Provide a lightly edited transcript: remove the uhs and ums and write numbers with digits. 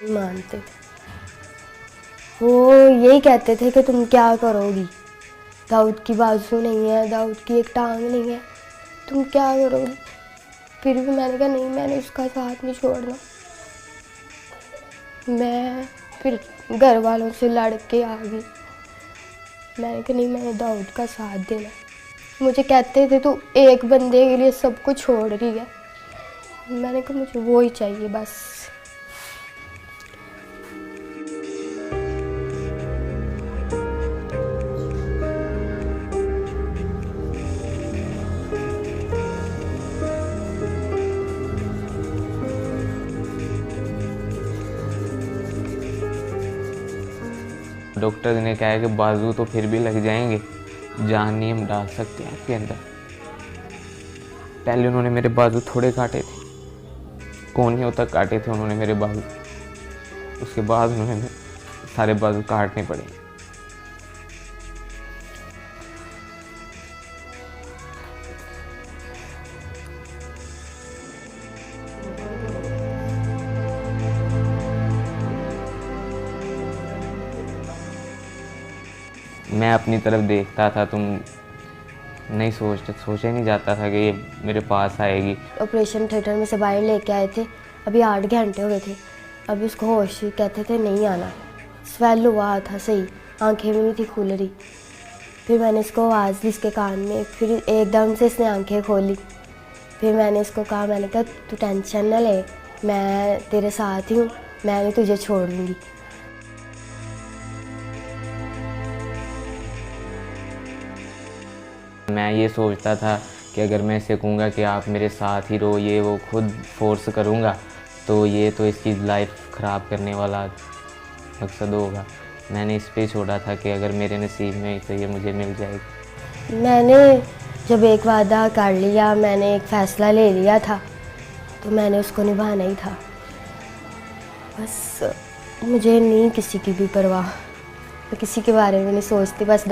नहीं मानते थे। वो यही कहते थे कि तुम क्या करोगी, दाऊद की बाजू नहीं है, दाऊद की एक टांग नहीं है, तुम क्या करोगी। फिर भी मैंने कहा नहीं, मैंने उसका साथ नहीं छोड़ना। मैं फिर घर वालों से लड़ के आ गई। मैंने कहा नहीं, मैंने दाऊद का साथ देना। मुझे कहते थे तू एक बंदे के लिए सब कुछ छोड़ रही है। मैंने कहा मुझे वो ही चाहिए बस। डॉक्टर ने कहा है कि बाजू तो फिर भी लग जाएंगे, जान नहीं हम डाल सकते हैं आपके अंदर। पहले उन्होंने मेरे बाजू थोड़े काटे थे, कोहनियों तक काटे थे उन्होंने मेरे बाजू। उसके बाद उन्होंने सारे बाजू काटने पड़े। मैं अपनी तरफ देखता था, तुम नहीं सोचे नहीं जाता था कि ये मेरे पास आएगी। ऑपरेशन थिएटर में से बाहर लेके आए थे, अभी 8 घंटे हो गए थे। अभी उसको होश, कहते थे नहीं आना। स्वेल हुआ था सही, आंखें भी नहीं थी खुल रही। फिर मैंने इसको आवाज़ दी इसके कान में, फिर एकदम से इसने आंखें खोली। फिर मैंने इसको कहा, मैंने कहा तू टेंशन ना ले, मैं तेरे साथ ही हूँ, मैं नहीं तुझे छोड़ दूँगी। मैं ये सोचता था कि अगर मैं इसे कहूँगा कि आप मेरे साथ ही रहो, ये वो खुद फोर्स करूँगा तो ये तो इसकी लाइफ ख़राब करने वाला मकसद होगा। मैंने इस पे छोड़ा था कि अगर मेरे नसीब में तो ये मुझे मिल जाएगी। मैंने जब एक वादा कर लिया, मैंने एक फ़ैसला ले लिया था, तो मैंने उसको निभाना ही था। बस मुझे नहीं किसी की भी परवाह, मैं किसी के बारे में नहीं सोचती, बस